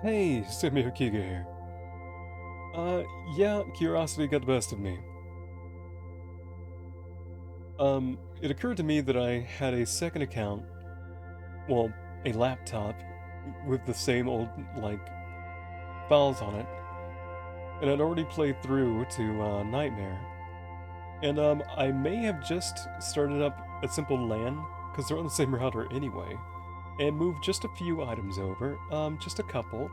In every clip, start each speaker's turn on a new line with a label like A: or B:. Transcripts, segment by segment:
A: Hey, Samir Kiga here. Yeah, curiosity got the best of me. It occurred to me that I had a second account, well, a laptop, with the same old, files on it, and I'd already played through to, Nightmare. And, I may have just started up a simple LAN, because they're on the same router anyway, and moved just a few items over, just a couple.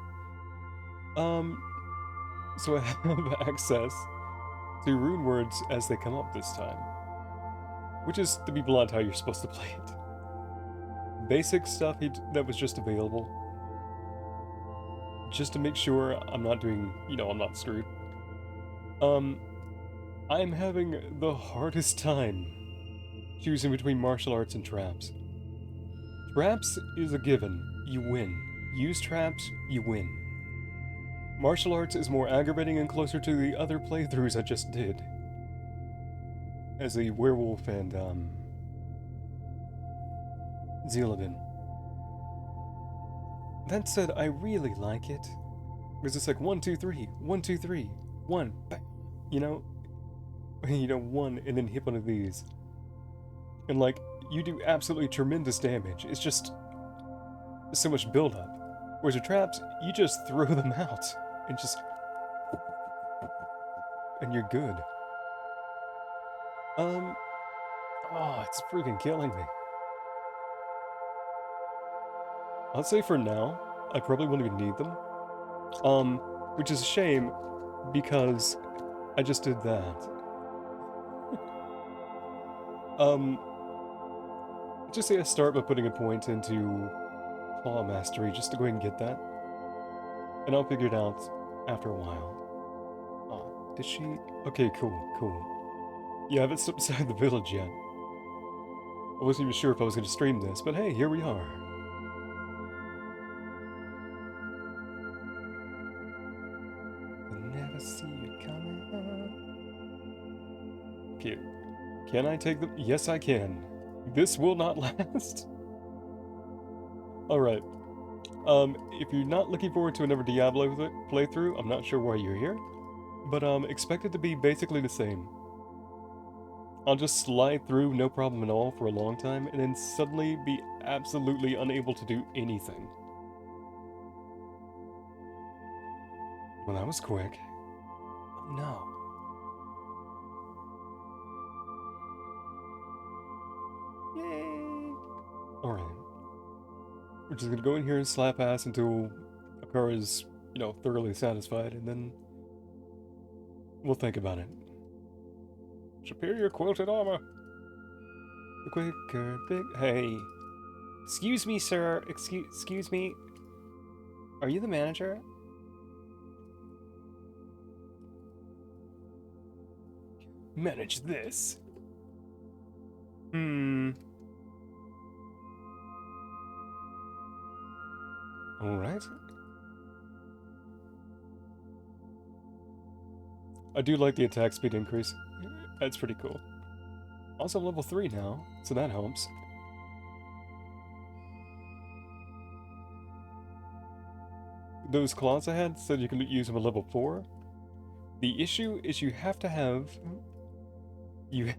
A: Um, so I have access to rune words as they come up this time. Which is, to be blunt, how you're supposed to play it. Basic stuff that was just available. Just to make sure I'm not doing, I'm not screwed. I'm having the hardest time choosing between martial arts and traps. Traps is a given. You win. Use traps, you win. Martial arts is more aggravating and closer to the other playthroughs I just did. As a werewolf and, Zealadin. That said, I really like it. Because it's like 1, 2, 3, 1, 2, 3, 1, bam. You know? One, and then hit one of these. And like, you do absolutely tremendous damage. It's just so much buildup. Whereas your traps, you just throw them out. And just... and you're good. Oh, it's freaking killing me. I'd say for now, I probably won't even need them. Which is a shame, because I just did that. Just say I start by putting a point into Claw Mastery, just to go ahead and get that. And I'll figure it out after a while. Oh, did she? Okay, cool. Yeah, I haven't stepped inside the village yet. I wasn't even sure if I was going to stream this, but hey, here we are. Never see you coming. Okay, can I take them? Yes, I can. This will not last. Alright. If you're not looking forward to another Diablo playthrough, I'm not sure why you're here. But, expect it to be basically the same. I'll just slide through no problem at all for a long time, and then suddenly be absolutely unable to do anything. Well, that was quick. Oh, no. Yay! Alright. We're just gonna go in here and slap ass until Akara is, thoroughly satisfied, and then we'll think about it. Superior quilted armor. The quicker, big. Hey. Excuse me, sir. Excuse me. Are you the manager? Manage this. Alright. I do like the attack speed increase. That's pretty cool. Also level 3 now, so that helps. Those claws I had said you can use them at level 4. The issue is you have to have... You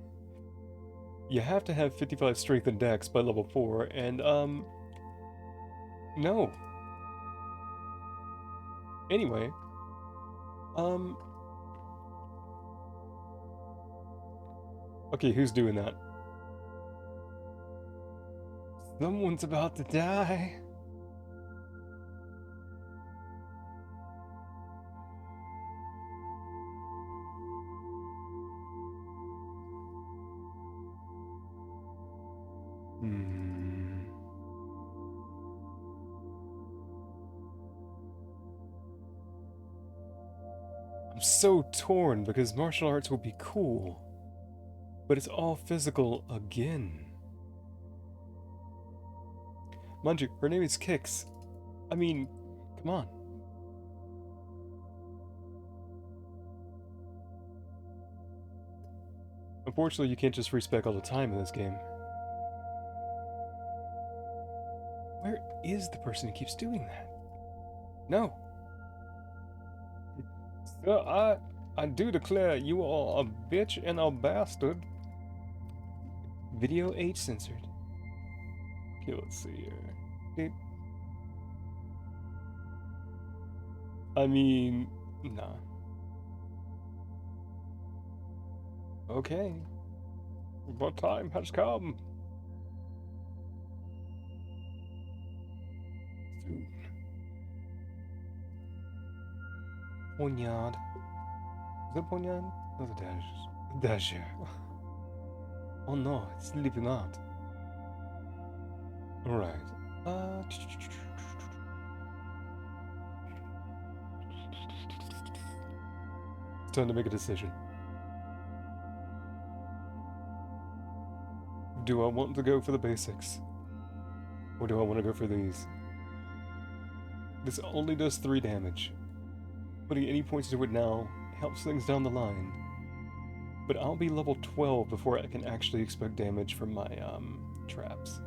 A: have to have 55 strength and dex by level 4, and, no. Anyway, okay, who's doing that? Someone's about to die. I'm so torn because martial arts will be cool, but it's all physical again. Mind you, her name is Kix. I mean, come on. Unfortunately, you can't just respec all the time in this game. Where is the person who keeps doing that? No. Sir, I do declare you are a bitch and a bastard. Video age censored. Okay, let's see here. I mean, nah. Okay. But time has come. Soon. Poignard. Is that Poignard? Not a dash. Dasher. Oh no, it's leaving out. Alright. It's time to make a decision. Do I want to go for the basics? Or do I want to go for these? This only does 3 damage. Putting any points into it now helps things down the line. But I'll be level 12 before I can actually expect damage from my, traps.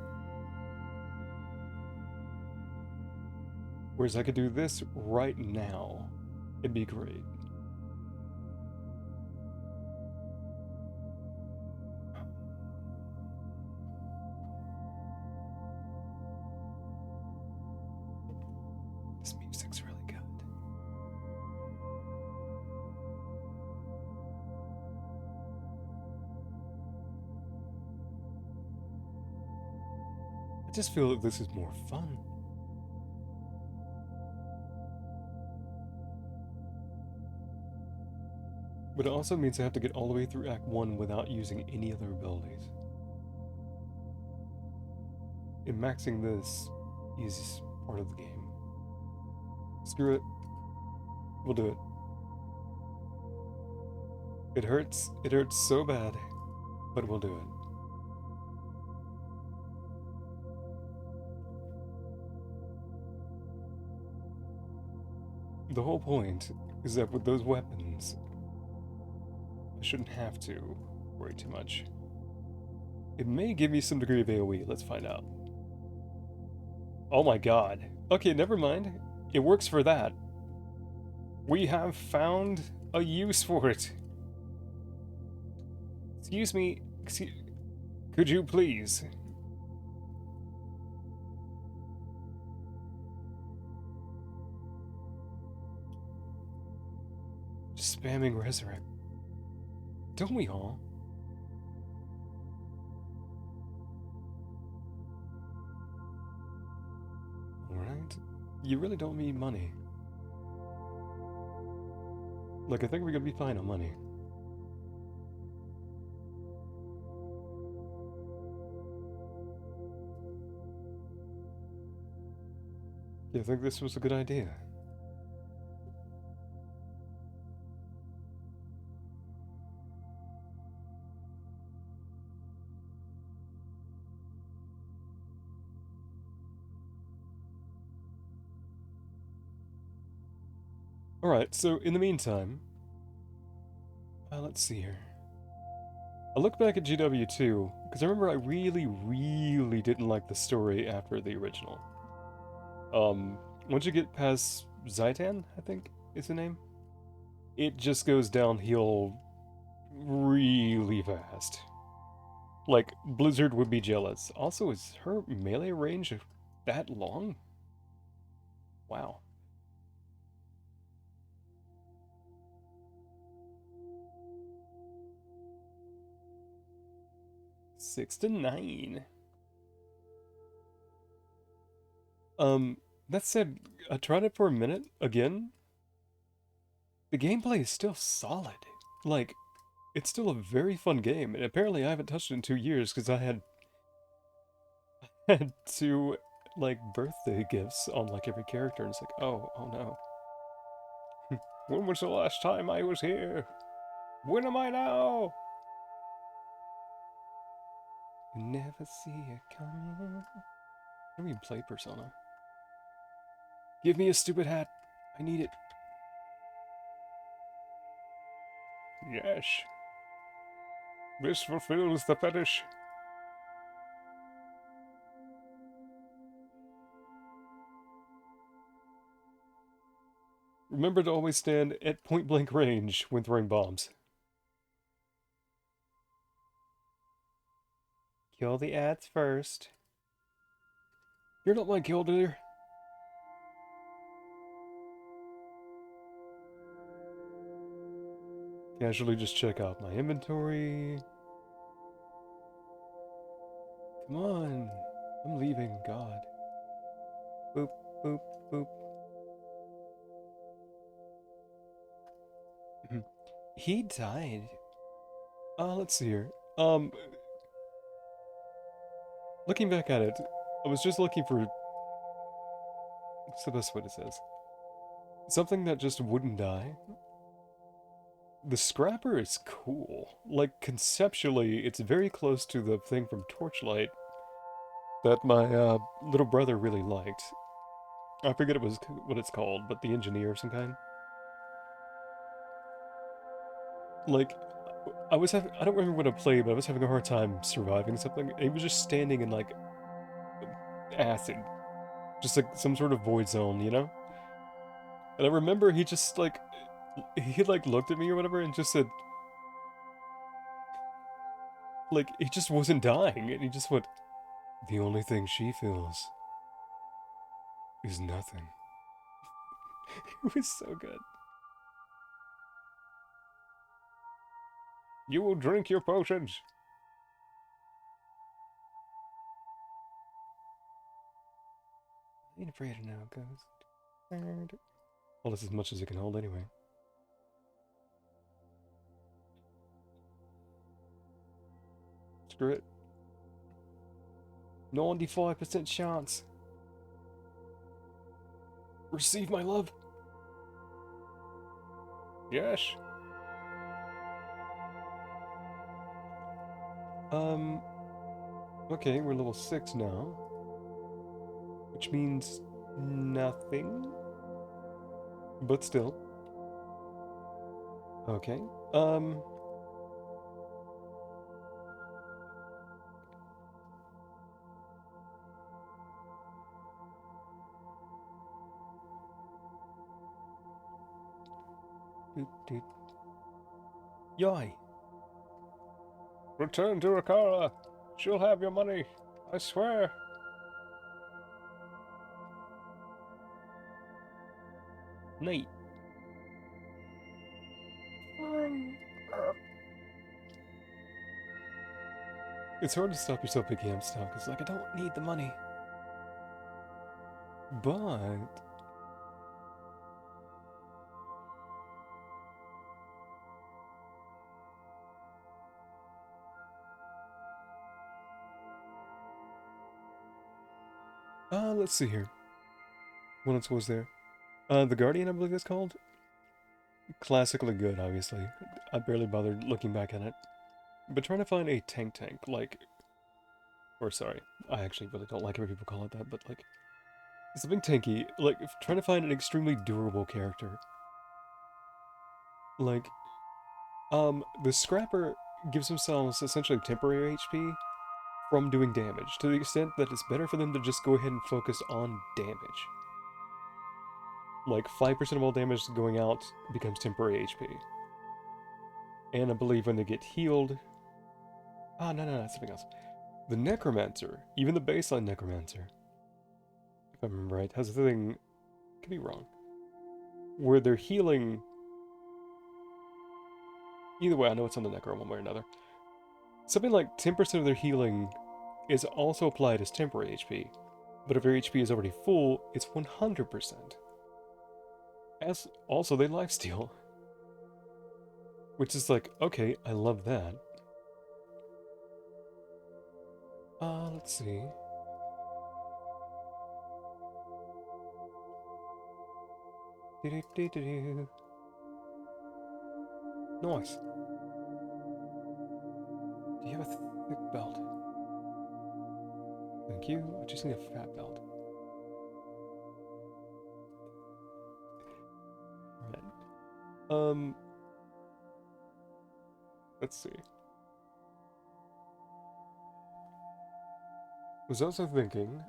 A: Whereas I could do this right now. It'd be great. This music's really good. I just feel that this is more fun. But it also means I have to get all the way through Act 1 without using any other abilities. And maxing this is part of the game. Screw it. We'll do it. It hurts so bad, but we'll do it. The whole point is that with those weapons, I shouldn't have to worry too much. It may give me some degree of AoE, let's find out. Oh my god. Okay, never mind. It works for that. We have found a use for it. Excuse me, could you please? Just spamming resurrect. Don't we all? Alright. You really don't need money. Like, I think we're gonna be fine on money. Yeah, I think this was a good idea. Alright, so in the meantime, let's see here. I look back at GW2, because I remember I really didn't like the story after the original. Once you get past Zaitan, I think is the name, it just goes downhill really fast. Like, Blizzard would be jealous. Also, is her melee range that long? Wow. Six to 9. That said, I tried it for a minute again. The gameplay is still solid. Like, it's still a very fun game, and apparently I haven't touched it in 2 years because I had 2, like, birthday gifts on, like, every character, and it's like, oh no. When was the last time I was here? When am I now? You never see it coming. I don't even play Persona. Give me a stupid hat. I need it. Yes. This fulfills the fetish. Remember to always stand at point-blank range when throwing bombs. Kill the ads first. You're not my kill leader. Casually just check out my inventory. Come on. I'm leaving, God. Boop, boop, boop. He died. Let's see here. Looking back at it, I was just looking for... What's the best way to say this? Something that just wouldn't die. The Scrapper is cool. Like, conceptually, it's very close to the thing from Torchlight that my little brother really liked. I forget what it's called, but the engineer of some kind. Like, I don't remember what I played, but I was having a hard time surviving something. And he was just standing in, like, acid. Just, like, some sort of void zone, you know? And I remember he just, like, he, like, looked at me or whatever and just said, like, he just wasn't dying. And he just went, the only thing she feels is nothing. It was so good. You will drink your potions. I ain't afraid of now, ghost. Well, that's as much as it can hold anyway. Screw it. 95% chance. Receive my love. Yes. Okay, we're level 6 now. Which means nothing. But still. Okay. Yoi. Return to Akara. She'll have your money. I swear. Neat. It's hard to stop yourself picking up stuff, because, like, I don't need the money. But... let's see here. What else was there? The Guardian, I believe it's called. Classically good, obviously. I barely bothered looking back at it. But trying to find a tank, like... Or, sorry, I actually really don't like it when people call it that, but, like... Something tanky, like, trying to find an extremely durable character. Like, the Scrapper gives themselves essentially temporary HP from doing damage, to the extent that it's better for them to just go ahead and focus on damage. Like, 5% of all damage going out becomes temporary HP. And I believe when they get healed... no, something else. The Necromancer, even the baseline Necromancer, if I remember right, has a thing... Could be wrong. Where they're healing... Either way, I know it's on the Necro one way or another. Something like 10% of their healing is also applied as temporary HP. But if their HP is already full, it's 100%. As also, they lifesteal. Which is like, okay, I love that. Let's see. Nice. Do you have a thick belt? Thank you. I just need a fat belt. Alright. Let's see. Was also thinking,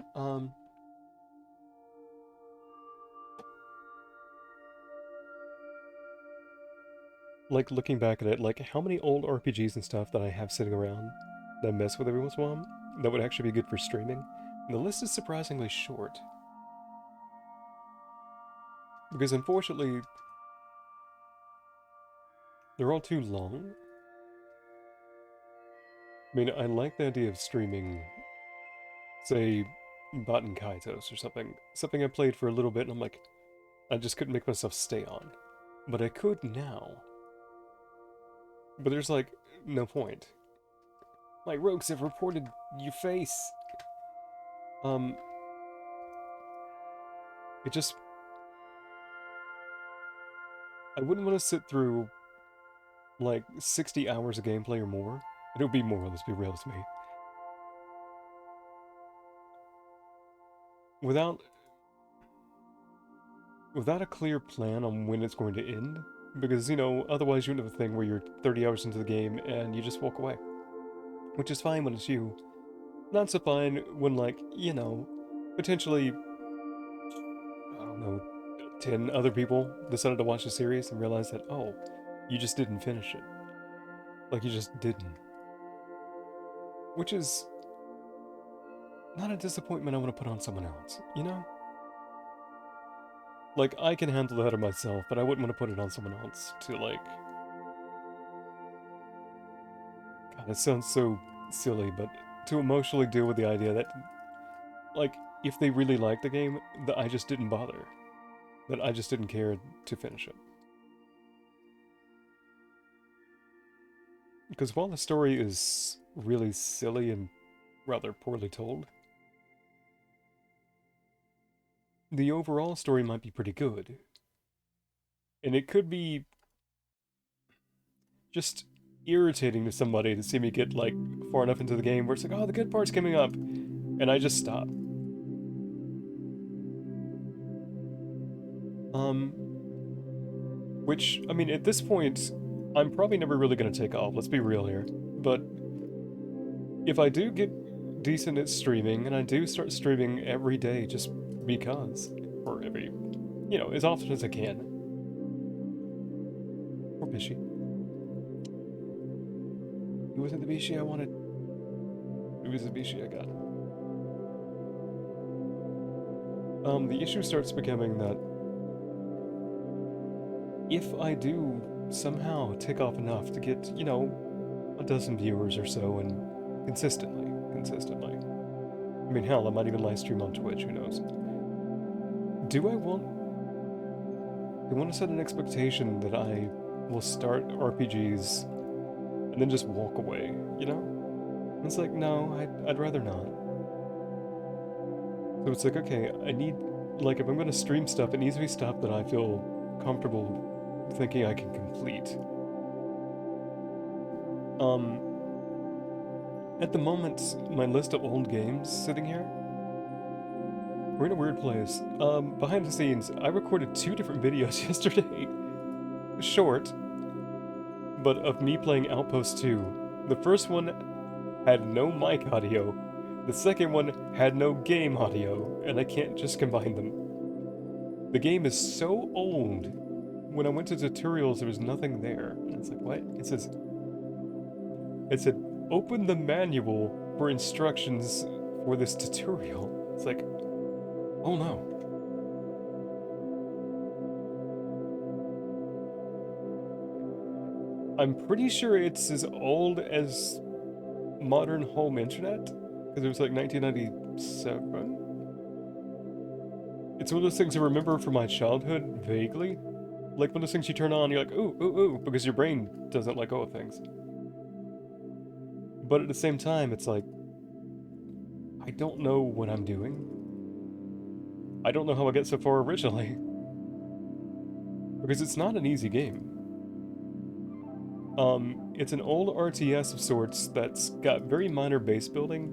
A: like, looking back at it, like, how many old RPGs and stuff that I have sitting around that I mess with every once in a while that would actually be good for streaming? And the list is surprisingly short. Because unfortunately, they're all too long. I mean, I like the idea of streaming, say, Baten Kaitos or something. Something I played for a little bit and I'm like, I just couldn't make myself stay on. But I could now. But there's like, no point. My rogues have reported your face. Um, it just... I wouldn't want to sit through, like, 60 hours of gameplay or more. It would be more, let's be real with me. Without a clear plan on when it's going to end, because, you know, otherwise you end up with a thing where you're 30 hours into the game and you just walk away. Which is fine when it's you. Not so fine when, like, you know, potentially, I don't know, 10 other people decided to watch the series and realized that, oh, you just didn't finish it. Like, you just didn't. Which is not a disappointment I want to put on someone else, you know? Like, I can handle that of myself, but I wouldn't want to put it on someone else to, like... God, it sounds so silly, but to emotionally deal with the idea that, like, if they really liked the game, that I just didn't bother. That I just didn't care to finish it. Because while the story is really silly and rather poorly told, the overall story might be pretty good. And it could be just irritating to somebody to see me get, like, far enough into the game where it's like, oh, the good part's coming up, and I just stop. Which, I mean, at this point, I'm probably never really going to take off, let's be real here. But if I do get decent at streaming, and I do start streaming every day just because, or every, you know, as often as I can. Poor Bishy. It wasn't the Bishy I wanted. It was the Bishy I got. The issue starts becoming that if I do somehow take off enough to get, you know, a dozen viewers or so, and consistently. I mean, hell, I might even live stream on Twitch, who knows. Do I want to set an expectation that I will start RPGs and then just walk away, you know? It's like, no, I'd rather not. So it's like, okay, I need, like, if I'm going to stream stuff, it needs to be stuff that I feel comfortable thinking I can complete. At the moment, my list of old games sitting here, we're in a weird place. Behind the scenes, I recorded 2 different videos yesterday. Short, but of me playing Outpost 2. The first one had no mic audio. The second one had no game audio, and I can't just combine them. The game is so old. When I went to tutorials, there was nothing there. And it's like, what? It said, open the manual for instructions for this tutorial. It's like, oh no. I'm pretty sure it's as old as modern home internet, because it was like 1997. It's one of those things I remember from my childhood vaguely. Like one of those things you turn on, you're like, ooh, ooh, ooh, because your brain doesn't let go of things. But at the same time, it's like, I don't know what I'm doing. I don't know how I got so far originally. Because it's not an easy game. It's an old RTS of sorts that's got very minor base building,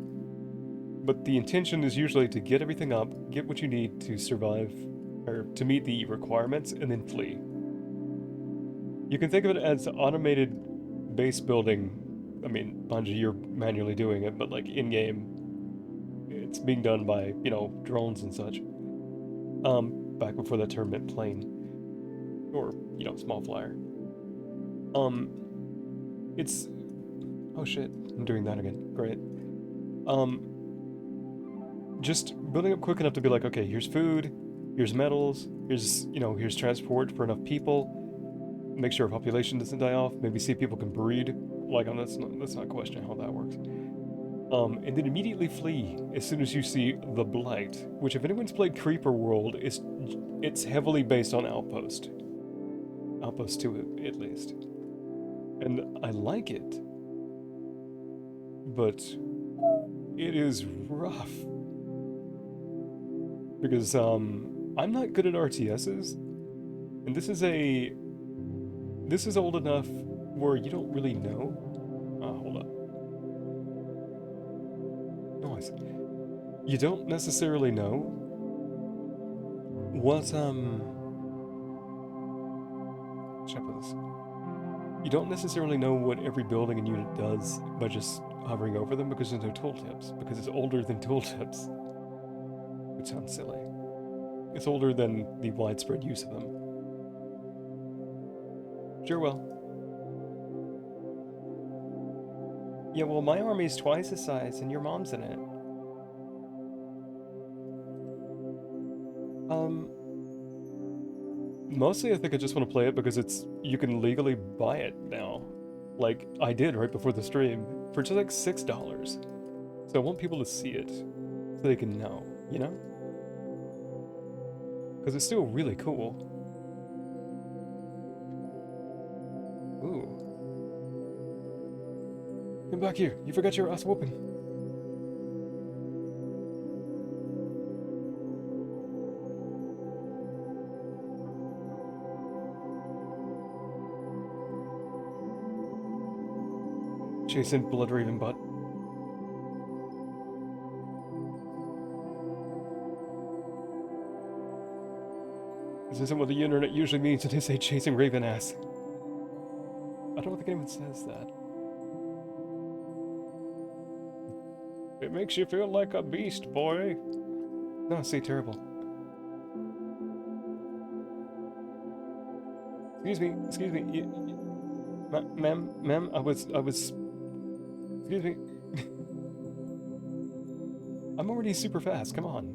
A: but the intention is usually to get everything up, get what you need to survive, or to meet the requirements, and then flee. You can think of it as automated base building. I mean, mind you, you're manually doing it, but like in-game, it's being done by, you know, drones and such. Back before that term meant plane. Or, you know, small flyer. Um, it's... Oh shit, I'm doing that again. Great. Just building up quick enough to be like, okay, here's food, here's metals, here's, here's transport for enough people, make sure our population doesn't die off, maybe see if people can breed. Like, let's not question how that works. And then immediately flee as soon as you see the Blight, which if anyone's played Creeper World, it's heavily based on Outpost. Outpost 2, at least. And I like it. But it is rough. Because, I'm not good at RTSs, and this is old enough where you don't really know. Hold up. Noise. You don't necessarily know what, should I put this? You don't necessarily know what every building and unit does by just hovering over them because there's no tooltips, because it's older than tooltips. Which sounds silly. It's older than the widespread use of them. Sure will. Yeah, well, my army's twice the size, and your mom's in it. Mostly I think I just want to play it because you can legally buy it now. Like, I did right before the stream, for just like $6. So I want people to see it, so they can know, you know? Because it's still really cool. Ooh. Come back here, you forgot your ass whooping. Chasing Blood Raven butt. This isn't what the internet usually means when they say chasing Raven ass. I don't think anyone says that. It makes you feel like a beast, boy. No, see, terrible. Excuse me. Ma'am, I was... Excuse me. I'm already super fast, come on.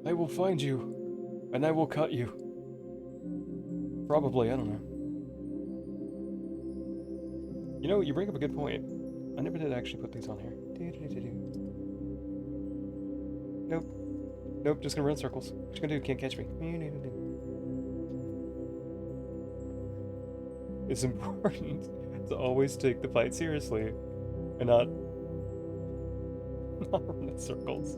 A: I will find you, and I will cut you. Probably, I don't know. You know, you bring up a good point. I never did actually put these on here. Nope, just gonna run circles. What you gonna do? Can't catch me. It's important to always take the fight seriously and not run in circles.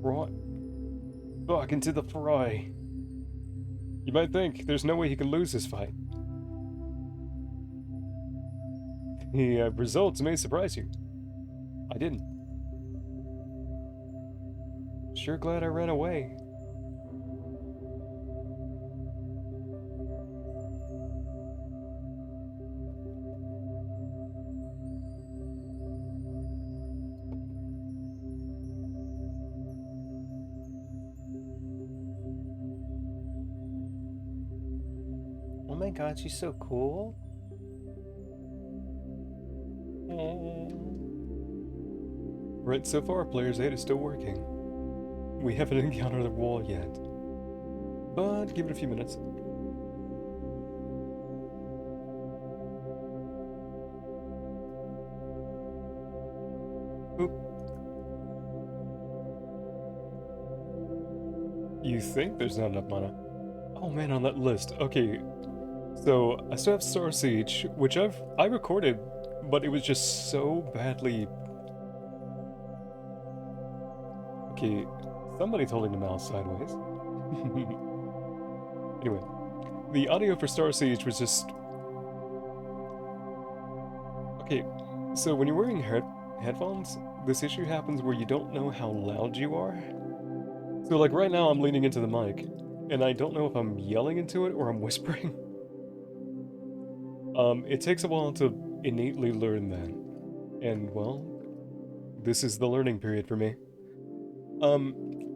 A: Right. Back into the fry. You might think there's no way he can lose this fight. The results may surprise you. I didn't. Sure glad I ran away. Oh my god, she's so cool. Right, so far, Player's 8 is still working. We haven't encountered the wall yet. But give it a few minutes. Oop. You think there's not enough mana? Oh man, on that list. Okay, so I still have Star Siege, which I recorded, but it was just so badly... Okay, somebody's holding the mouse sideways. Anyway, the audio for Star Siege was just... Okay, so when you're wearing headphones, this issue happens where you don't know how loud you are. So like right now I'm leaning into the mic, and I don't know if I'm yelling into it or I'm whispering. It takes a while to innately learn that. And, well, this is the learning period for me.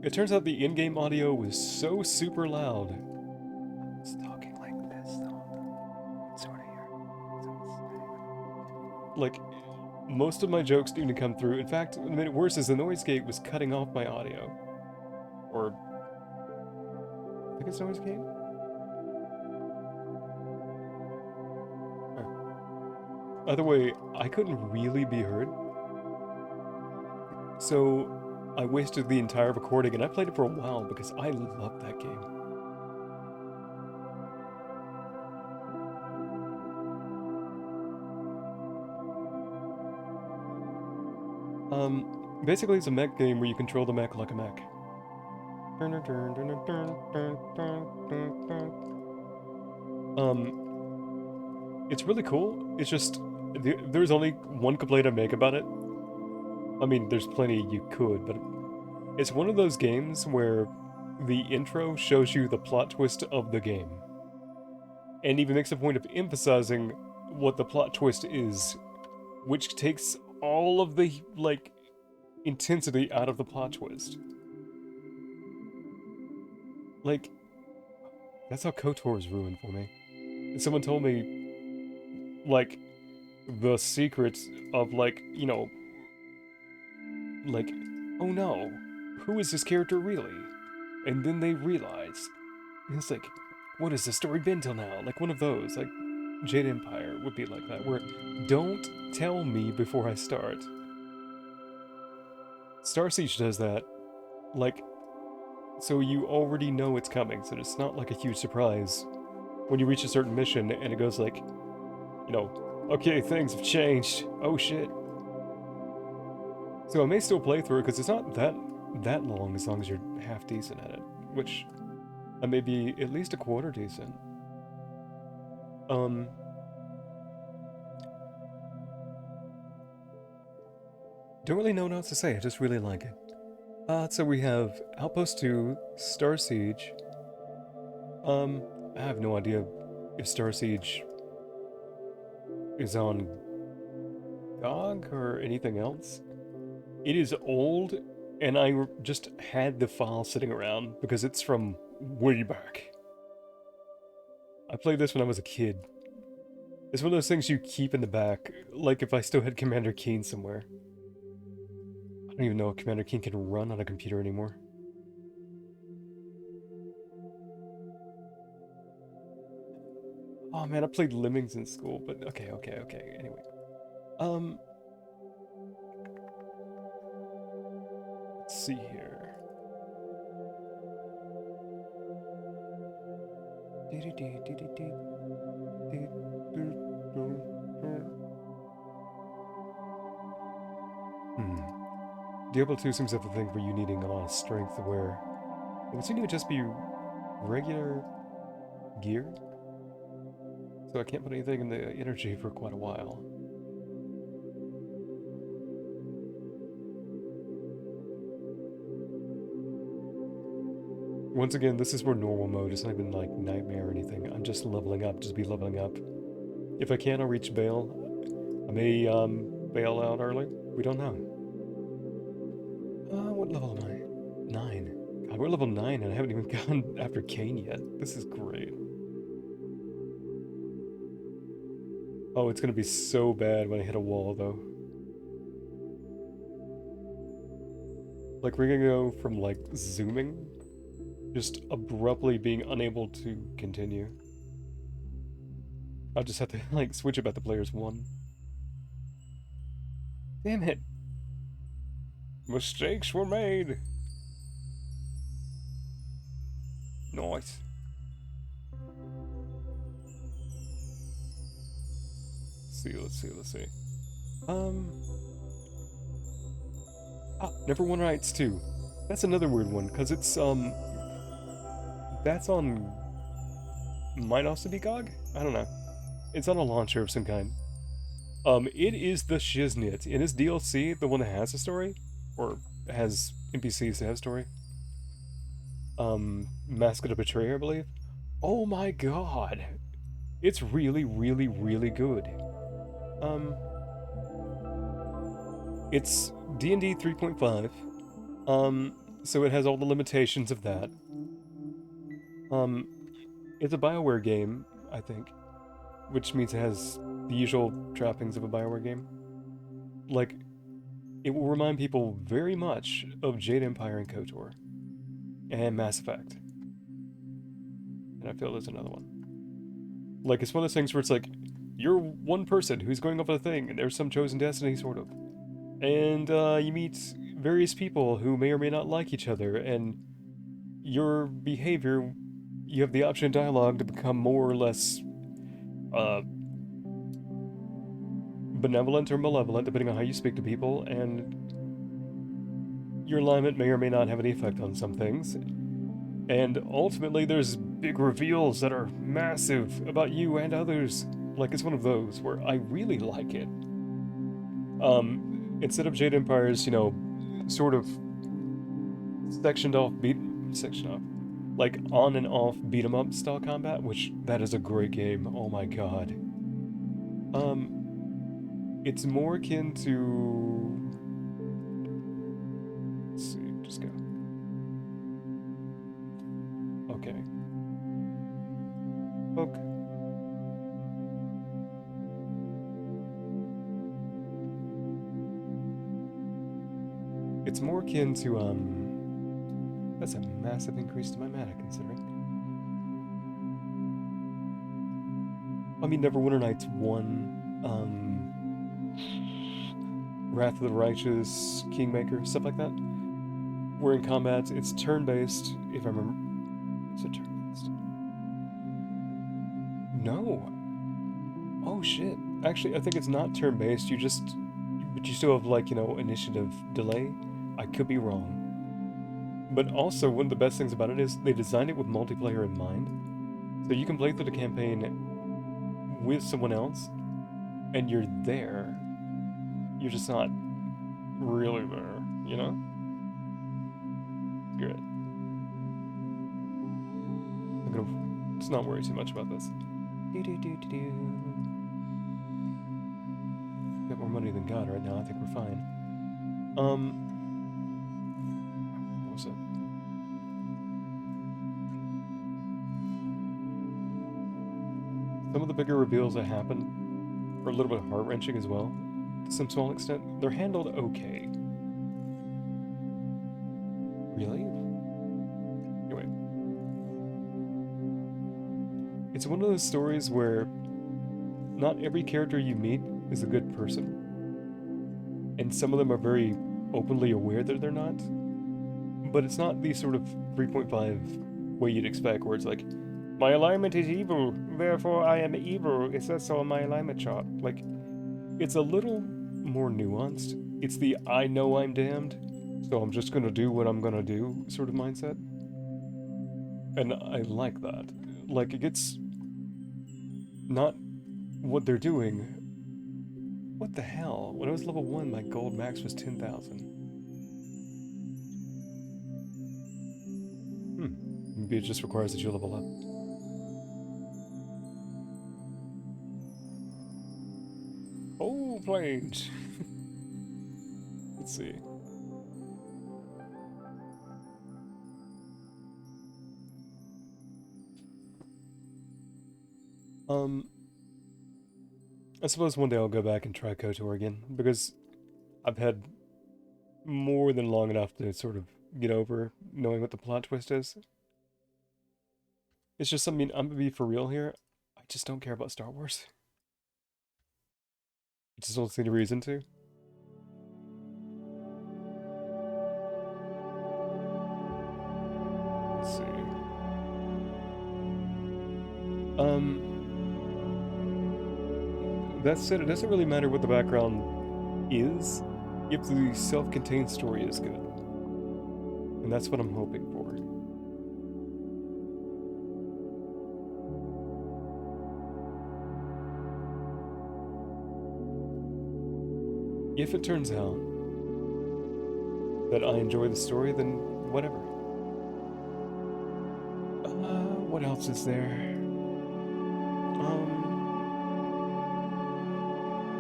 A: It turns out the in-game audio was so super loud. It's talking like this, though. Sort of here. Like, most of my jokes didn't come through. In fact, what made it worse is the noise gate was cutting off my audio. Or, I think it's noise gate? Either way, I couldn't really be heard. So, I wasted the entire recording, and I played it for a while because I loved that game. Basically it's a mech game where you control the mech like a mech. It's really cool. It's just, there's only one complaint I make about it. I mean, there's plenty you could, but it's one of those games where the intro shows you the plot twist of the game. And even makes a point of emphasizing what the plot twist is, which takes all of the, like, intensity out of the plot twist. Like, that's how KOTOR's ruined for me. Someone told me, like, the secret of, like, you know, like, oh no, who is this character really? And then they realize, and it's like, what has the story been till now? Like one of those, like Jade Empire would be like that, where don't tell me before I start. Star Siege does that, like, so you already know it's coming, so it's not like a huge surprise when you reach a certain mission and it goes like, you know, okay, things have changed, oh shit. So I may still play through it because it's not that long as you're half decent at it, which I may be at least a quarter decent. Don't really know what else to say, I just really like it. So we have Outpost 2, Star Siege. I have no idea if Star Siege is on GOG or anything else. It is old, and I just had the file sitting around because it's from way back. I played this when I was a kid. It's one of those things you keep in the back, like if I still had Commander Keen somewhere. I don't even know if Commander Keen can run on a computer anymore. Oh man, I played Lemmings in school, but okay, anyway. Let's see here. Diablo 2 seems to have a thing for you needing a lot of strength where it would seem to just be regular gear. So I can't put anything in the energy for quite a while. Once again, this is for normal mode. It's not even like nightmare or anything. I'm just leveling up, just be leveling up. If I can, I'll reach Baal. I may bail out early. We don't know. What level am I? 9. God, we're level 9 and I haven't even gone after Cain yet. This is great. Oh, it's gonna be so bad when I hit a wall, though. Like, we're gonna go from, like, zooming, just abruptly being unable to continue. I'll just have to, like, switch it back to players 1. Damn it! Mistakes were made! Nice. Let's see. Neverwinter 2. That's another weird one, because it's, that's on... Might also be GOG? I don't know. It's on a launcher of some kind. It is the shiznit. In his DLC, the one that has a story, or has NPCs that have a story. Mask of the Betrayer, I believe. Oh my god! It's really, really, really good. It's D&D 3.5. So it has all the limitations of that. Um, it's a BioWare game, I think, which means it has the usual trappings of a BioWare game. Like, it will remind people very much of Jade Empire and KOTOR, and Mass Effect. And I feel there's another one. Like, it's one of those things where it's like, you're one person who's going off a thing, and there's some chosen destiny, sort of. And you meet various people who may or may not like each other, and your behavior, you have the option in dialogue to become more or less uh, benevolent or malevolent, depending on how you speak to people, and your alignment may or may not have any effect on some things. And ultimately, there's big reveals that are massive about you and others. Like, it's one of those where I really like it. Instead of Jade Empire's, sort of sectioned off, like on and off beat 'em up style combat, which that is a great game. Oh my god. It's more akin to. Let's see, just go. Okay. Poke. It's more akin to, that's a massive increase to my mana, considering. I mean, Neverwinter Nights 1, Wrath of the Righteous, Kingmaker, stuff like that. We're in combat, it's turn-based, if I remember. Is it turn-based? No. Oh shit. Actually, I think it's not turn-based, but you still have, like, initiative delay. I could be wrong. But also, one of the best things about it is they designed it with multiplayer in mind. So you can play through the campaign with someone else, and you're there. You're just not really there, you know? Good. I'm gonna just not worry too much about this. Got more money than God right now, I think we're fine. What was it? Some of the bigger reveals that happen are a little bit heart-wrenching as well, to some small extent. They're handled okay. Really? Anyway. It's one of those stories where not every character you meet is a good person. And some of them are very openly aware that they're not. But it's not the sort of 3.5 way you'd expect, where it's like, my alignment is evil, therefore I am evil. It says so on my alignment chart. Like, it's a little more nuanced. It's the I know I'm damned, so I'm just gonna do what I'm gonna do sort of mindset. And I like that. Like, it gets not what they're doing. What the hell? When I was level 1, my gold max was 10,000. Maybe it just requires that you level up. Oh, planes! Let's see. I suppose one day I'll go back and try KOTOR again, because I've had more than long enough to sort of get over knowing what the plot twist is. It's just something, I'm gonna be for real here, I just don't care about Star Wars. I just don't see any reason to. Let's see. That said, it doesn't really matter what the background is if the self-contained story is good. And that's what I'm hoping for. If it turns out that I enjoy the story, then whatever. What else is there?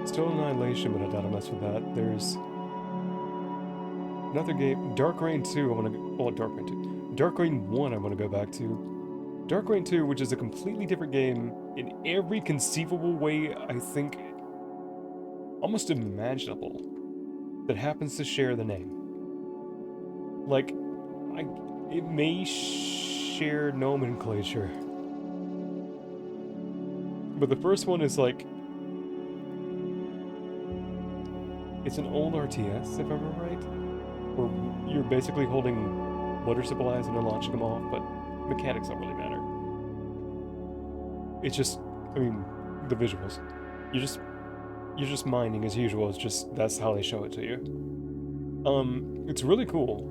A: Still Annihilation, but I doubt I'll mess with that. There's another game, Dark Reign 2, I want to go, oh, Dark Reign 2. Dark Reign 1 I want to go back to. Dark Reign 2, which is a completely different game in every conceivable way, I think, almost imaginable, that happens to share the name. Like, it may share nomenclature. But the first one is like, it's an old RTS, if I remember right, where you're basically holding water supplies and then launching them off, but mechanics don't really matter. It's just, I mean, the visuals. You're just mining as usual. It's just that's how they show it to you. It's really cool.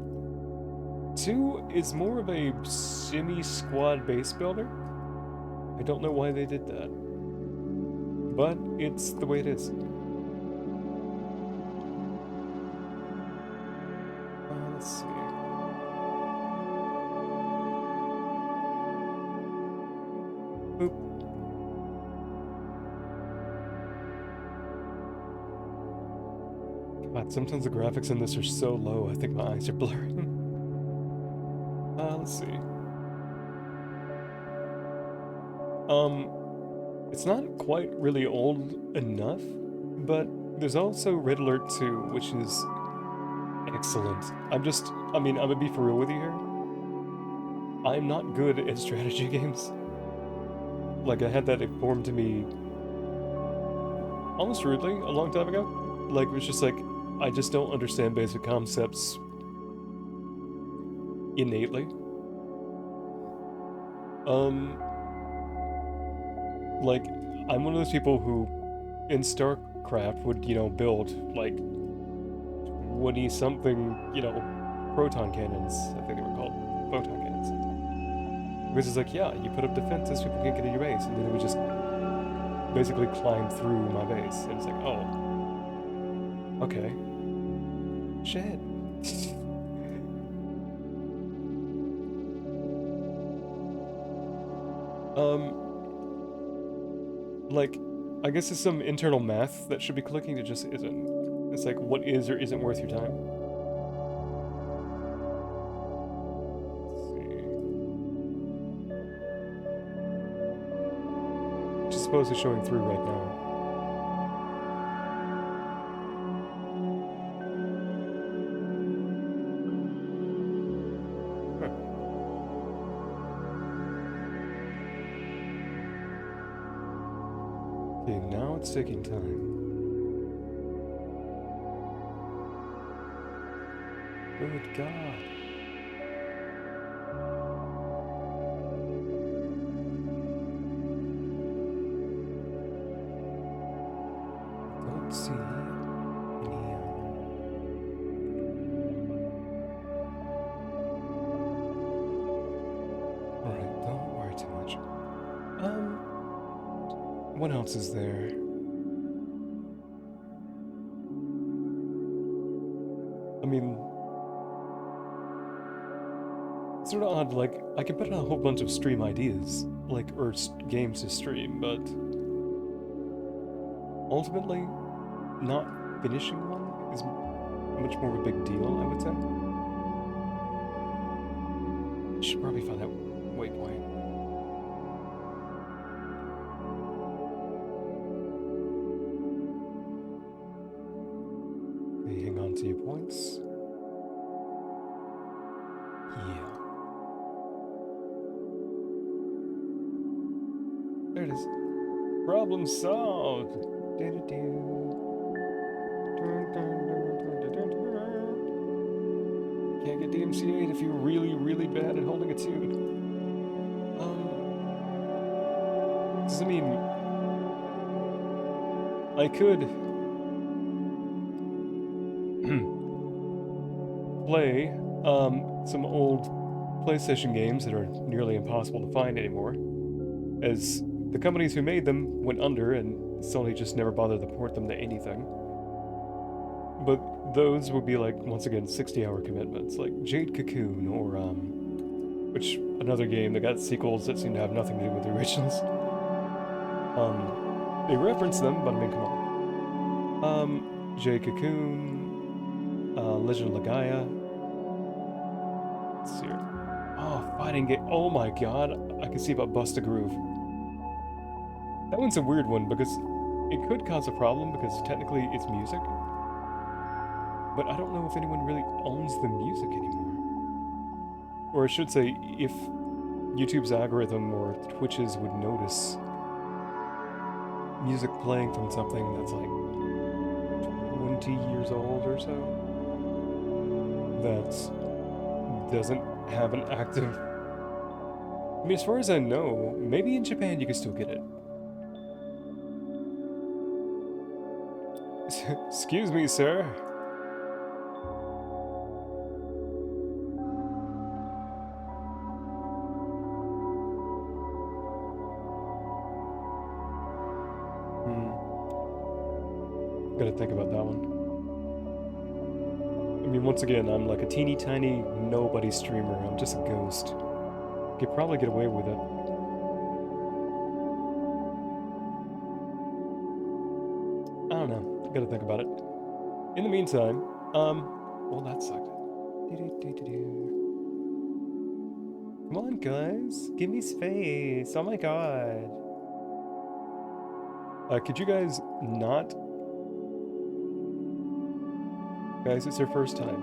A: 2 is more of a semi-squad base builder. I don't know why they did that, but it's the way it is. Let's see. Boop. God, sometimes the graphics in this are so low, I think my eyes are blurring. Let's see. It's not quite really old enough, but there's also Red Alert 2, which is excellent. I'm gonna be for real with you here. I'm not good at strategy games. Like, I had that informed to me almost rudely a long time ago. Like, it was just like, I just don't understand basic concepts innately. Like, I'm one of those people who, in StarCraft, would, build, like, 20-something, proton cannons, I think they were called, photon cannons. Because it's like, yeah, you put up defenses, people can't get in your base, and then they would just basically climb through my base, and it's like, oh, okay. Shit. Like, I guess it's some internal math that should be clicking, it just isn't. It's like, what is or isn't worth your time? Let's see. Which is supposedly showing through right now. Okay, now it's taking time. Good God. Don't see any, Alright, don't worry too much. What else is there? I mean, it's sort of odd, like, I could put out a whole bunch of stream ideas, like, or games to stream, but ultimately, not finishing one is much more of a big deal, I would say. I should probably find that waypoint. Okay, hang on to your points. Yeah. There it is. Problem solved. Can't get DMCA'd if you're really, really bad at holding a tune. Does it mean I could play some old PlayStation games that are nearly impossible to find anymore, as the companies who made them went under and Sony just never bothered to port them to anything. But those would be like, once again, 60-hour commitments, like Jade Cocoon, or which, another game that got sequels that seem to have nothing to do with the originals. They reference them, but I mean, come on. Jay Cocoon, Legend of Legaia. Let's see here. Oh, fighting game. Oh my god, I can see about Bust a Groove. That one's a weird one because it could cause a problem because technically it's music. But I don't know if anyone really owns the music anymore. Or I should say, if YouTube's algorithm or Twitch's would notice music playing from something that's like 20 years old or so, that doesn't have an active... I mean, as far as I know, maybe in Japan you can still get it. Excuse me, sir. Gotta think about that one. I mean, once again, I'm like a teeny tiny nobody streamer. I'm just a ghost. Could probably get away with it. I don't know. Gotta think about it. In the meantime, well, that sucked. Come on, guys. Give me space. Oh my god. Could you guys not? Guys, it's their first time.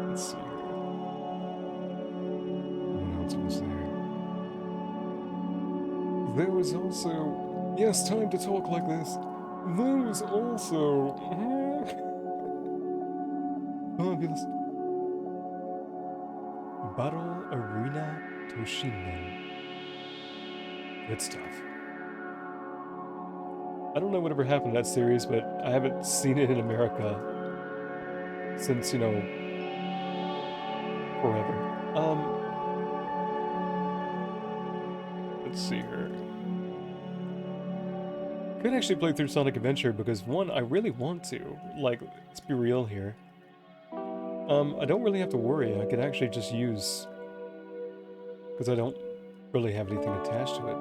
A: Let's see. What else was there? There was also... Yes, time to talk like this. There was also... Fabulous. Battle Arena Toshinden. Good stuff. I don't know whatever happened to that series, but I haven't seen it in America since, you know, forever. Let's see here. Could actually play through Sonic Adventure because, one, I really want to. Like, let's be real here. I don't really have to worry. I could actually just use... Because I don't really have anything attached to it.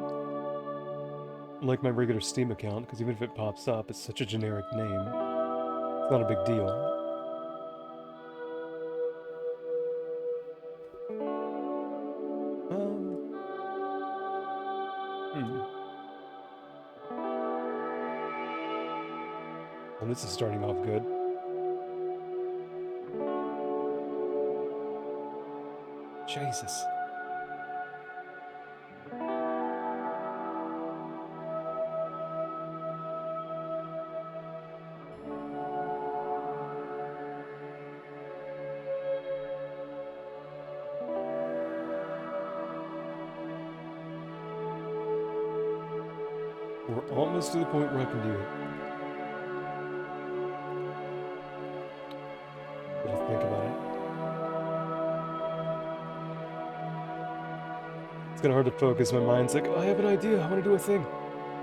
A: Like my regular Steam account, because even if it pops up, it's such a generic name. It's not a big deal. Well, this is starting off good. Jesus. We're almost to the point where I can do it. Gotta think about it. It's kind of hard to focus. My mind's like, I have an idea. I want to do a thing.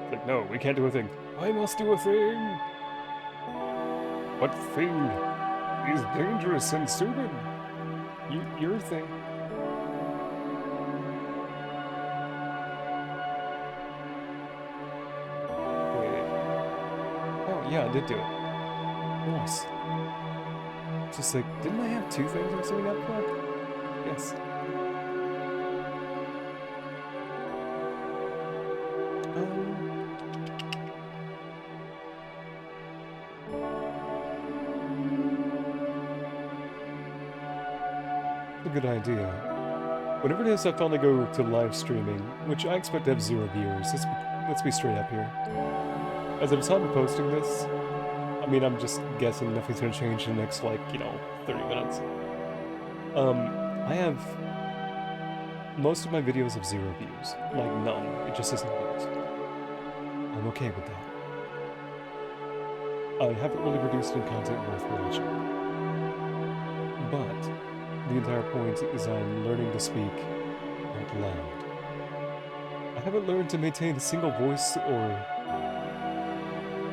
A: It's like, no, we can't do a thing. I must do a thing. What thing is dangerous and stupid? Your thing. Yeah, I did do it. Nice. Just like, didn't I have two things or something up front? Yes. That's a good idea. Whenever it is I finally go to live streaming, which I expect to have 0 viewers, let's be straight up here. As of the time of posting this, I mean, I'm just guessing nothing's gonna change in the next, like, 30 minutes. I have... Most of my videos have 0 views. Like, none. It just isn't views. I'm okay with that. I haven't really produced any content worth watching. But, the entire point is I'm learning to speak out loud. I haven't learned to maintain a single voice or...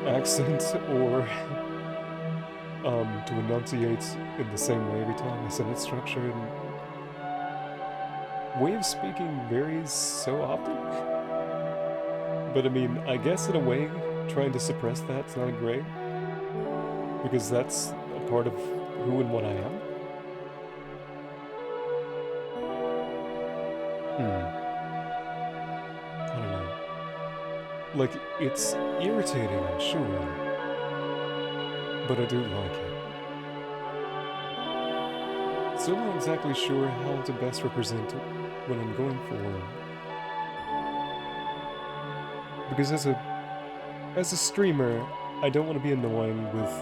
A: accent or to enunciate in the same way every time. My sentence structure and way of speaking varies so often But I mean, I guess in a way, trying to suppress that's not great. Because that's a part of who and what I am. I don't know. Like, it's irritating, I'm sure. But I do like it. Still not exactly sure how to best represent what I'm going for. Because as a streamer, I don't want to be annoying with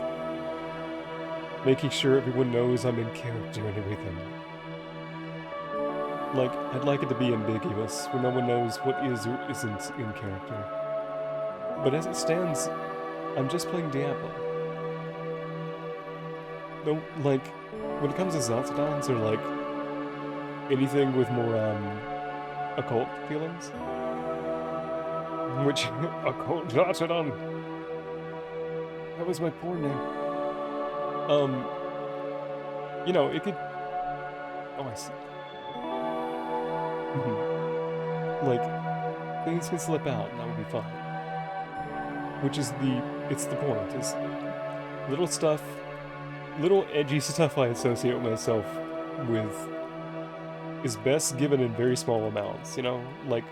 A: making sure everyone knows I'm in character and everything. Like, I'd like it to be ambiguous, where no one knows what is or isn't in character. But as it stands, I'm just playing Diablo. No, like, when it comes to Zatodons or, like, anything with more, occult feelings, which, occult Zatodon! That was my porn name. You know, it could... Oh, I see. Like, things can slip out, and that would be fine. Which is it's the point, is little stuff, little edgy stuff I associate with myself with is best given in very small amounts, you know? Like,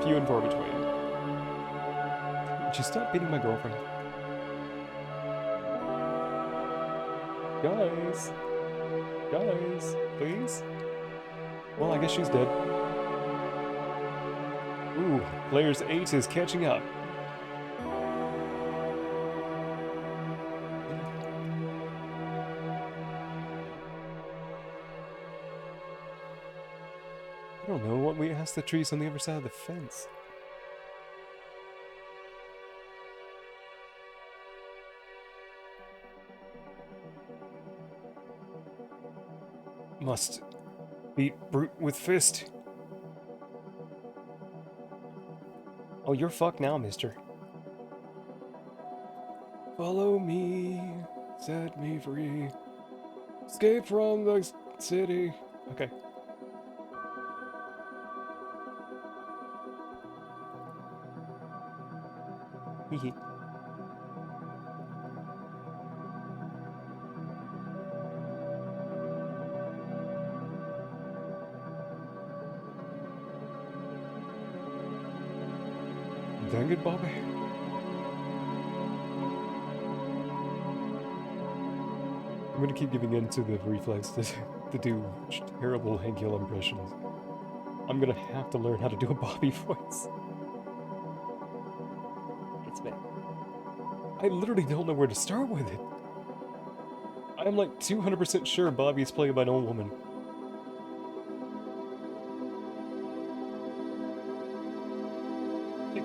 A: few and far between. Would you stop beating my girlfriend? Guys! Guys, please? Well, I guess she's dead. Ooh, player's 8 is catching up. I don't know what we asked the trees on the other side of the fence. Must beat brute with fist. Oh, you're fucked now, mister. Follow me, set me free. Escape from the city. Okay. Hee. Dang it, Bobby. I'm gonna keep giving in to the reflex to do terrible Hank Hill impressions. I'm gonna have to learn how to do a Bobby voice. It's me. I literally don't know where to start with it. I'm like 200% sure Bobby is played by an old woman.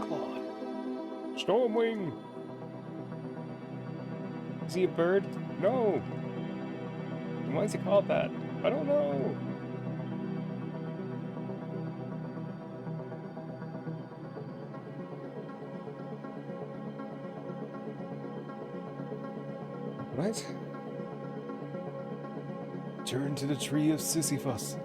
A: Claude. Stormwing! Is he a bird? No! And why is he called that? I don't know! What? Turn to the tree of Sisyphus.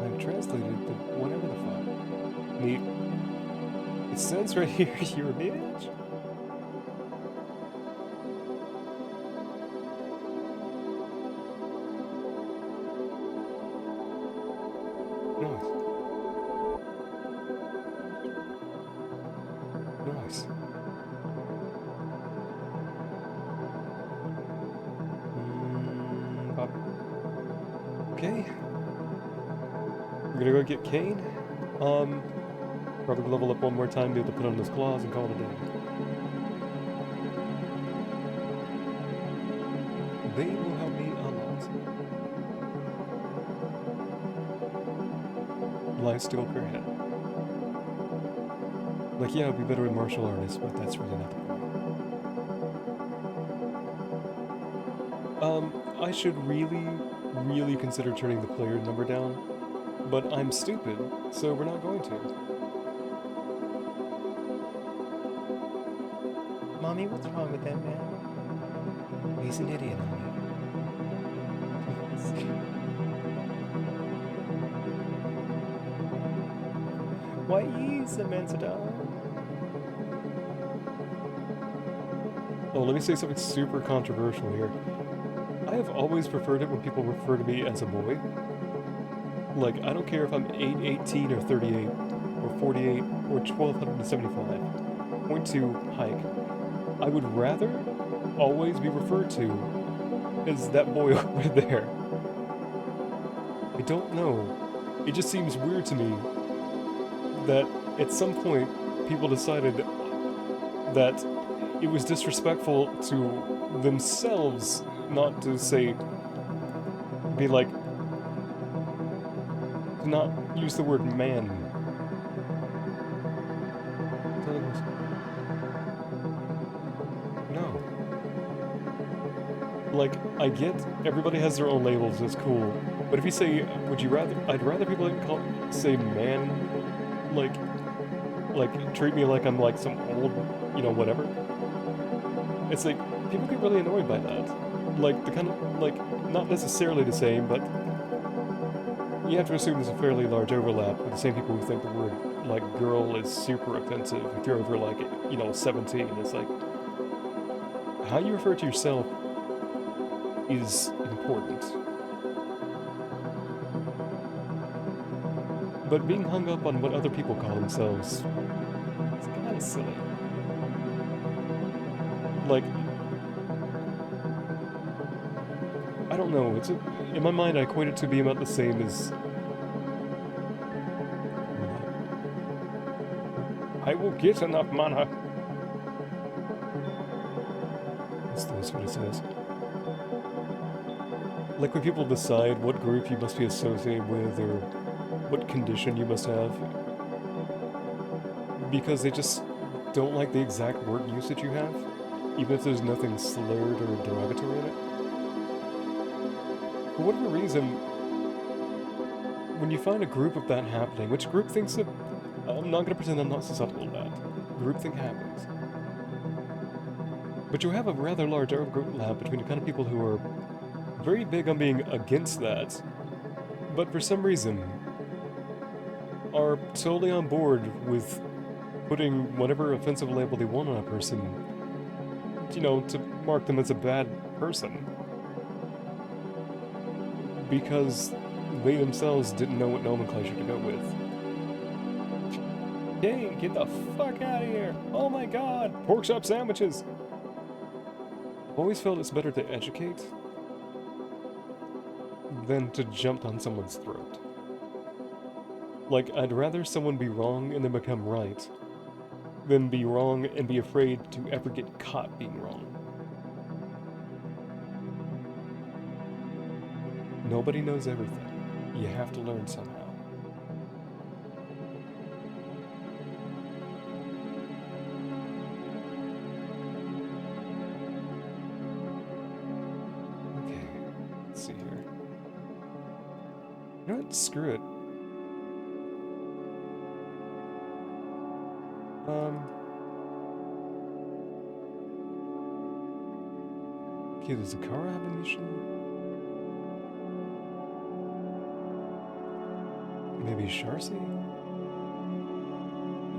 A: I've translated the whatever the fuck. Neat. It says right here, you're a bitch. Nice. Nice. Okay. We're gonna go get Kane. Probably level up one more time, be able to put on those claws and call it a day. They will help me a lot. Life still per head. Like, yeah, I'd be better with martial artists, but that's really not the point. I should really consider turning the player number down, but I'm stupid, so we're not going to. Mommy, what's wrong with that man? He's an idiot, honey. Why is the Mansadon? Oh, let me say something super controversial here. I have always preferred it when people refer to me as a boy. Like, I don't care if I'm 818 or 38, or 48, or 1275. Point to hike. I would rather always be referred to as that boy over there. I don't know. It just seems weird to me that at some point people decided that it was disrespectful to themselves not to say, be like, to not use the word man. No. Like, I get everybody has their own labels, it's cool. But if you say, I'd rather people say man, like, treat me like I'm like some old, whatever. It's like, people get really annoyed by that. Like, the kind of, like, not necessarily the same, but you have to assume there's a fairly large overlap with the same people who think the word, like, girl is super offensive if you're over, like, 17. It's like, how you refer to yourself is important. But being hung up on what other people call themselves is kind of silly. Like, I don't know, in my mind I equate it to being about the same as... I will get enough mana! That's what it says. Like when people decide what group you must be associated with, or what condition you must have, because they just don't like the exact word usage you have, even if there's nothing slurred or derogatory in it. For whatever reason, when you find a group of that happening, which group thinks that... I'm not going to pretend I'm not susceptible to that. Groupthink happens. But you have a rather large overlap between the kind of people who are very big on being against that, but for some reason are totally on board with putting whatever offensive label they want on a person, to mark them as a bad person. Because they themselves didn't know what nomenclature to go with. Dang, get the fuck out of here! Oh my god! Pork chop sandwiches! I've always felt it's better to educate than to jump on someone's throat. Like, I'd rather someone be wrong and then become right than be wrong and be afraid to ever get caught being wrong. Nobody knows everything. You have to learn somehow. Okay, let's see here. You know what? Screw it. Okay, does Zakara have a mission? Maybe Sharcy?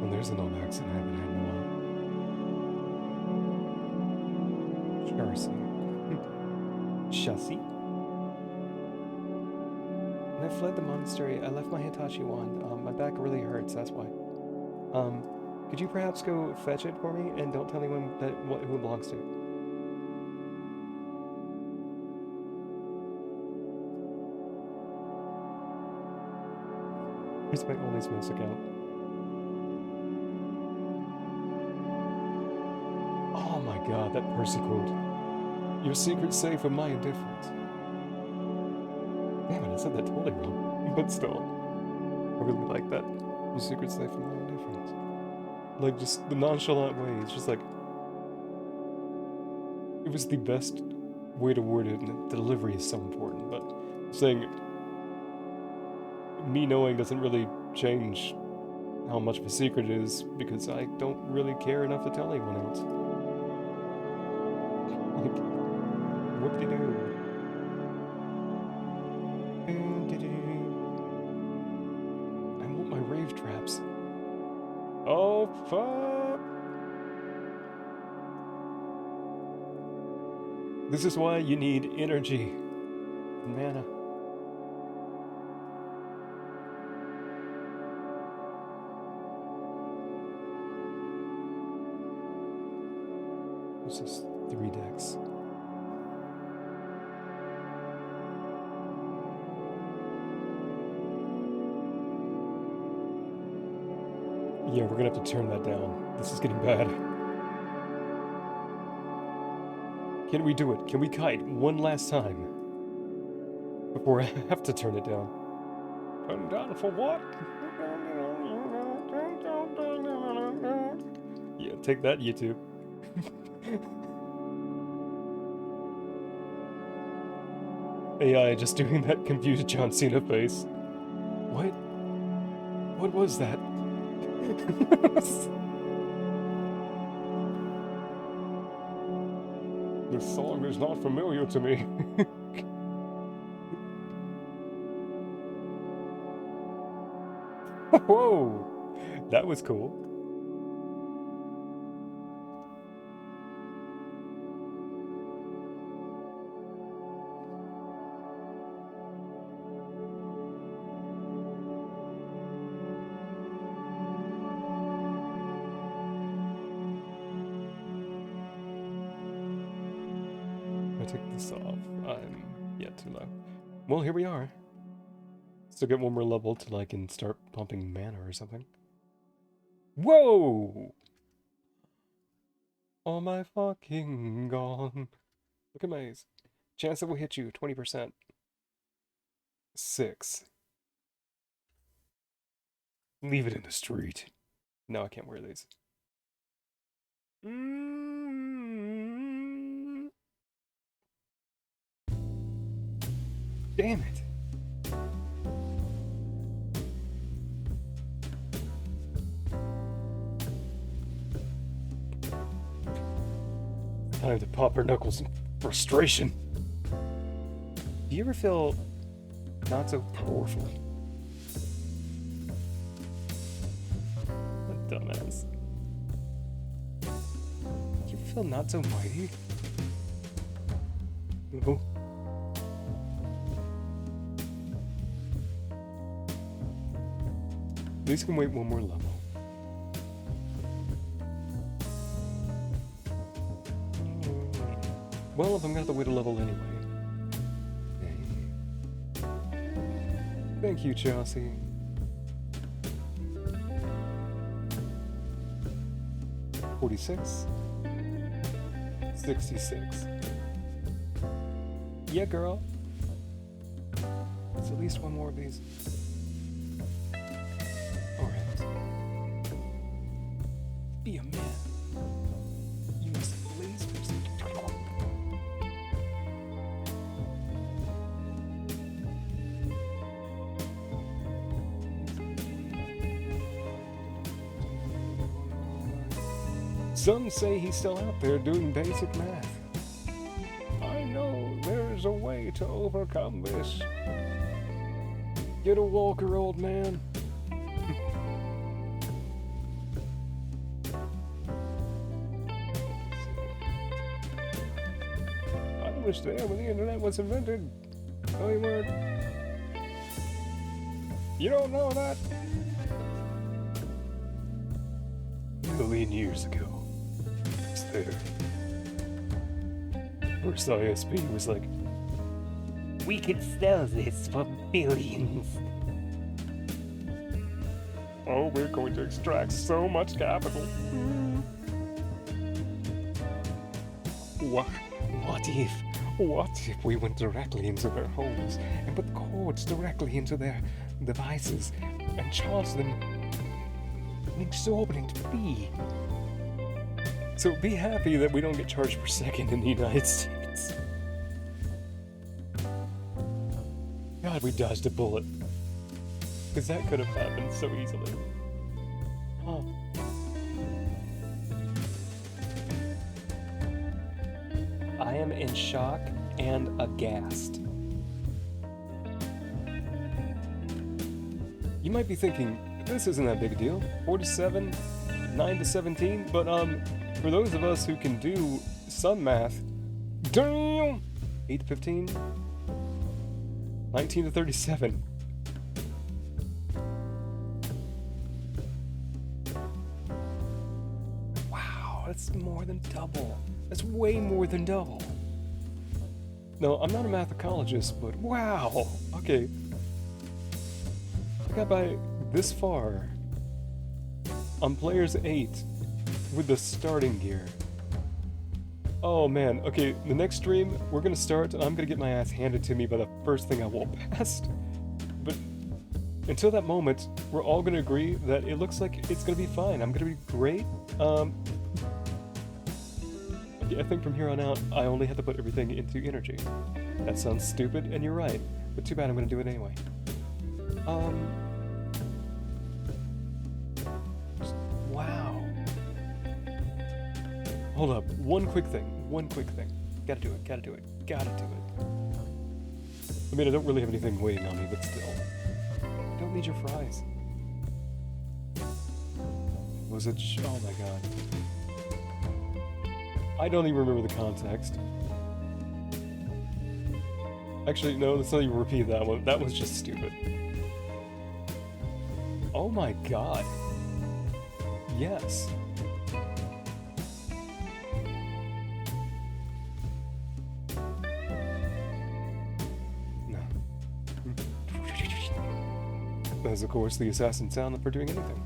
A: Well, there's an old accent I haven't had in a while. Sharcy. Sharcy? When I fled the monastery, I left my Hitachi wand. My back really hurts, that's why. Could you perhaps go fetch it for me, and don't tell anyone who it belongs to? Here's my only Smiths account. Oh my god, that Percy quote. Your secret's safe from my indifference. Damn it, I said that totally wrong. But still, I really like that. Your secret's safe from my indifference. Like, just the nonchalant way. It's just like... It was the best way to word it, and the delivery is so important, but saying... Me knowing doesn't really change how much of a secret it is, because I don't really care enough to tell anyone else. Like, whoop-de-doo. I want my rave traps. Oh, fuck! This is why you need energy. Mana. This is 3 decks. Yeah, we're gonna have to turn that down. This is getting bad. Can we do it? Can we kite one last time? Before I have to turn it down. Turn it down for what? Yeah, take that, YouTube. AI just doing that confused John Cena face. What? What was that? This song is not familiar to me. Whoa! That was cool. I take this off. I'm too low. Well, here we are. Still get one more level till I can start pumping mana or something. Whoa! Oh my fucking god. Look at my chance that will hit you, 20%. 6. Leave it in the street. No, I can't wear these. Damn it. Time to pop her knuckles in frustration. Do you ever feel not so powerful? What a dumbass. Do you feel not so mighty? No. These can wait one more level. Well, if I'm gonna have to wait a level anyway. Thank you, Chelsea. $46. $66. Yeah, girl. There's at least one more of these. Alright. Be a man. You must blaze for some. Some say he's still out there doing basic math. I know there's a way to overcome this. Get a walker, old man. I was there when the internet was invented. No, you weren't. You don't know that? A million years ago. There. First ISP was like, we could sell this for billions. Oh, we're going to extract so much capital. What if we went directly into their homes and put cords directly into their devices and charged them an exorbitant fee? So be happy that we don't get charged per second in the United States. God, we dodged a bullet. Because that could have happened so easily. Huh. I am in shock and aghast. You might be thinking, this isn't that big a deal. 4 to 7, 9 to 17, but for those of us who can do some math, damn! 8 to 15, 19 to 37. Wow, that's more than double. That's way more than double. No, I'm not a mathecologist, but wow! Okay. I got by this far on players 8 with the starting gear. Oh man, okay, the next stream, we're gonna start and I'm gonna get my ass handed to me by the first thing I walk past. But until that moment, we're all gonna agree that it looks like it's gonna be fine. I'm gonna be great. I think from here on out, I only have to put everything into energy. That sounds stupid, and you're right, but too bad I'm gonna do it anyway. Wow. Hold up, one quick thing. Gotta do it. I mean, I don't really have anything waiting on me, but still. I don't need your fries. Was it? Oh my god. I don't even remember the context. Actually, no, let's not even repeat that one. That was just stupid. Oh my god. Yes. No. That is, of course, the assassin sound for doing anything.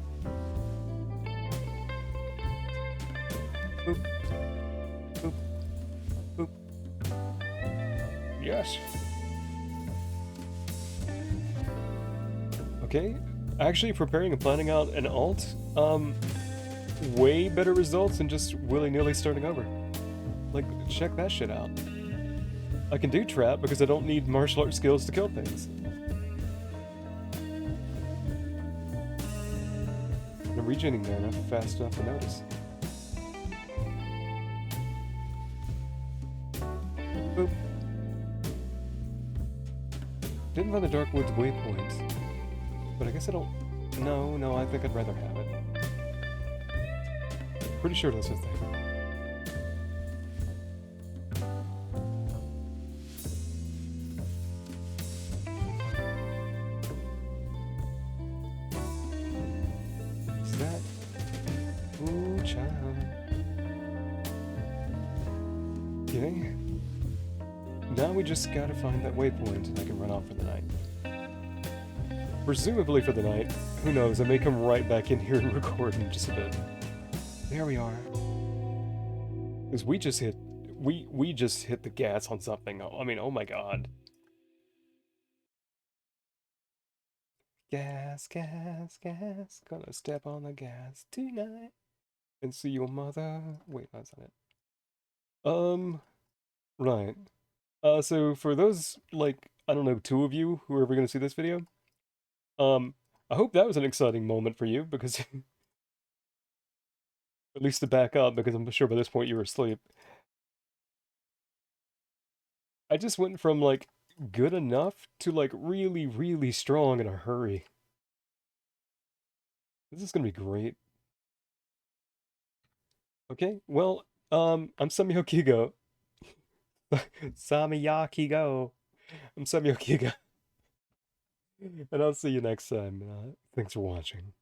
A: Boop. Boop. Boop. Yes. Okay. Actually, preparing and planning out an alt, way better results than just willy-nilly starting over. Like, check that shit out. I can do trap because I don't need martial arts skills to kill things. I'm regening mana fast enough to notice. Boop. Didn't find the Darkwoods waypoint, but I guess I don't... No, I think I'd rather have it. Pretty sure that's a thing. Is that... Ooh, child. Okay. Now we just gotta find that waypoint and I can run off for the night. Presumably for the night. Who knows, I may come right back in here and record in just a bit. There we are. Because we just hit the gas on something. I mean, oh my god. Gas, gas, gas. Gonna step on the gas tonight. And see your mother. Wait, that's not it. Right. So for those, like, I don't know, 2 of you who are ever gonna see this video, I hope that was an exciting moment for you, because at least to back up, because I'm sure by this point you were asleep. I just went from, like, good enough to, like, really, really strong in a hurry. This is gonna be great. Okay, well, I'm Samio Kigo. Samiyaki go. I'm Samio Kigo. And I'll see you next time. Thanks for watching.